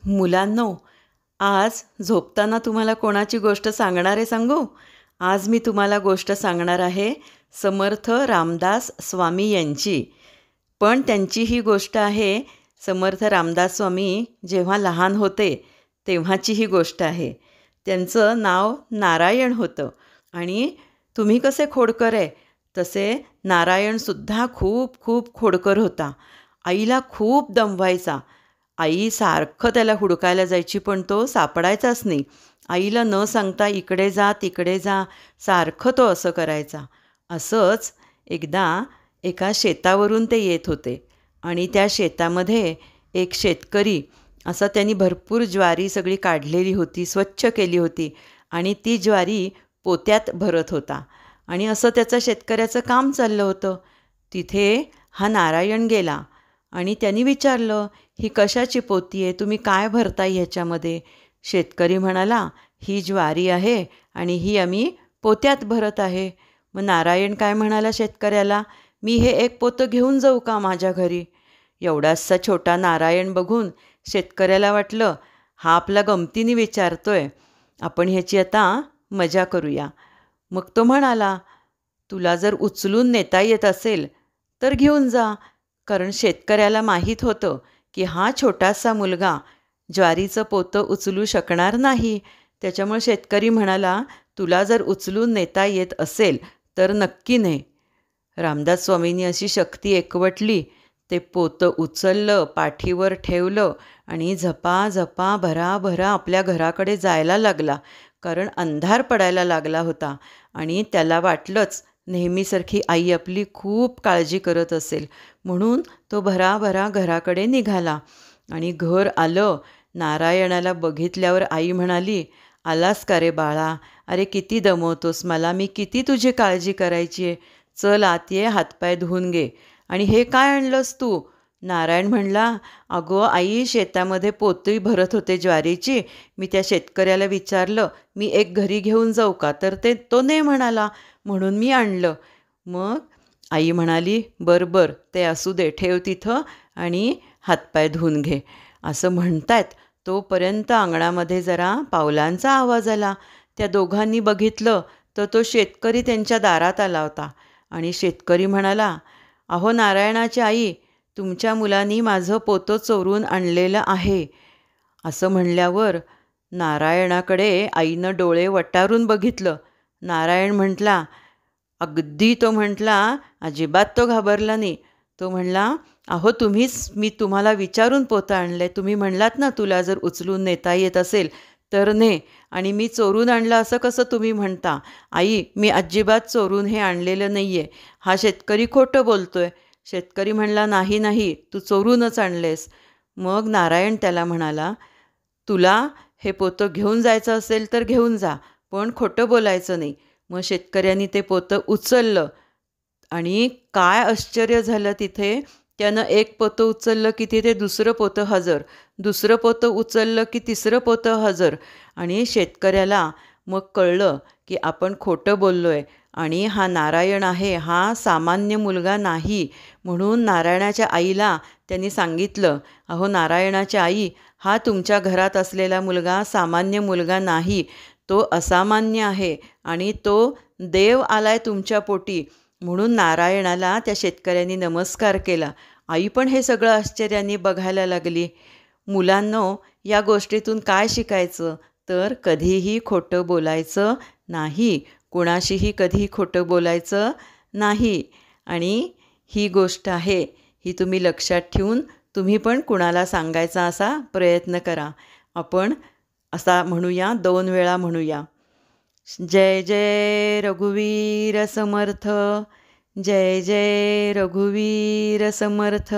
मुलांनो, आज झोपताना तुम्हाला कोणाची गोष्ट सांगणार आहे सांगू? आज मी तुम्हाला गोष्ट सांगणार आहे समर्थ रामदास स्वामी यांची. पण त्यांची ही गोष्ट आहे समर्थ रामदास स्वामी जेव्हा लहान होते तेव्हाची ही गोष्ट आहे. त्यांचं नाव नारायण होतं आणि तुम्ही कसे खोडकर आहे तसे नारायणसुद्धा खूप खूप खोडकर होता. आईला खूप दमवायचा. आई सारखं त्याला हुडकायला जायची पण तो सापडायचाच नाही. आईला न सांगता इकडे जा तिकडे जा सारखं तो असं करायचा. असंच एकदा एका शेतावरून ते येत होते आणि त्या शेतामध्ये एक शेतकरी असं त्यांनी भरपूर ज्वारी सगळी काढलेली होती, स्वच्छ केली होती आणि ती ज्वारी पोत्यात भरत होता आणि असं त्याचं शेतकऱ्याचं काम चाललं होतं. तिथे हा नारायण गेला आणि त्यांनी विचारलं, ही कशाची पोती आहे, तुम्ही काय भरताय ह्याच्यामध्ये? शेतकरी म्हणाला, ही ज्वारी आहे आणि ही आम्ही पोत्यात भरत आहे. मग नारायण काय म्हणाला शेतकऱ्याला, मी हे एक पोतं घेऊन जाऊ का माझ्या घरी? एवढासा छोटा नारायण बघून शेतकऱ्याला वाटलं, हा आपला गमतीने विचारतोय, आपण ह्याची आता मजा करूया. मग तो म्हणाला, तुला जर उचलून नेता येत असेल तर घेऊन जा. कारण शेतकऱ्याला माहीत होतं की हा छोटासा मुलगा ज्वारीचं पोतं उचलू शकणार नाही. त्याच्यामुळे शेतकरी म्हणाला, तुला जर उचलून नेता येत असेल तर नक्की ने. रामदास स्वामींनी अशी शक्ती एकवटली, ते पोतं उचललं, पाठीवर ठेवलं आणि झपाझपा भराभरा आपल्या घराकडे जायला लागला. कारण अंधार पडायला लागला होता आणि त्याला वाटलंच नेहमीसारखी आई आपली खूप काळजी करत असेल, म्हणून तो भराभरा घराकडे निघाला आणि घर आलं. नारायणाला बघितल्यावर आई म्हणाली, आलास का रे बाळा? अरे किती दमवतोस मला, मी किती तुझी काळजी करायची आहे. चल आत ये, हातपाय धुवून घे. आणि हे काय आणलंस तू? नारायण म्हणला, अगं आई, शेतामध्ये पोती भरत होते ज्वारीची. मी त्या शेतकऱ्याला विचारलं, मी एक घरी घेऊन जाऊ का? तर तो नाही म्हणाला, म्हणून मी आणलं. मग आई म्हणाली, बरं बरं, ते असू दे, ठेव तिथं आणि हातपाय धुवून घे. असं म्हणतायत तोपर्यंत अंगणामध्ये जरा पावलांचा आवाज आला. त्या दोघांनी बघितलं तर तो शेतकरी त्यांच्या दारात आला होता आणि शेतकरी म्हणाला, अहो नारायणाची आई, तुमच्या मुलांनी माझं पोतं चोरून आणलेलं आहे. असं म्हणल्यावर नारायणाकडे आईनं डोळे वटारून बघितलं. नारायण म्हटला, अगदी तो म्हटला, अजिबात तो घाबरला नाही. तो म्हणला, अहो तुम्हीच, मी तुम्हाला विचारून पोतं आणलं आहे. तुम्ही म्हणलात ना, तुला जर उचलून नेता येत असेल तर ने, आणि मी चोरून आणलं असं कसं तुम्ही म्हणता? आई, मी अजिबात चोरून हे आणलेलं नाही आहे. हा शेतकरी खोटं बोलतो आहे. शेतकरी म्हणला, नाही नाही, तू चोरूनच आणलेस. मग नारायण त्याला म्हणाला, तुला हे पोतं घेऊन जायचं असेल तर घेऊन जा, पण खोटं बोलायचं नाही. मग शेतकऱ्यांनी ते पोतं उचललं आणि काय आश्चर्य झालं तिथे. त्यानं एक पोतं उचललं की तिथे दुसरं पोतं हजर, दुसरं पोतं उचललं की तिसरं पोतं हजर. आणि शेतकऱ्याला मग कळलं की आपण खोटं बोललो आहे आणि हा नारायण आहे, हा सामान्य मुलगा नाही. म्हणून नारायणाच्या आईला त्यांनी सांगितलं, अहो नारायणाच्या आई, हा तुमच्या घरात असलेला मुलगा सामान्य मुलगा नाही, तो असामान्य आहे आणि तो देव आलाय तुमच्या पोटी. म्हणून नारायणाला त्या शेतकऱ्यांनी नमस्कार केला. आई पण हे सगळं आश्चर्याने बघायला लागली. मुलांनो, या गोष्टीतून काय शिकायचं? तर कधीही खोटं बोलायचं नाही, कुणाशीही कधी खोटं बोलायचं नाही. आणि ही गोष्ट आहे, ही तुम्ही लक्षात ठेवून तुम्ही पण कुणाला सांगायचा असा प्रयत्न करा. आपण असा म्हणूया, 2 वेळा म्हणूया, जय जय रघुवीर समर्थ, जय जय रघुवीर समर्थ.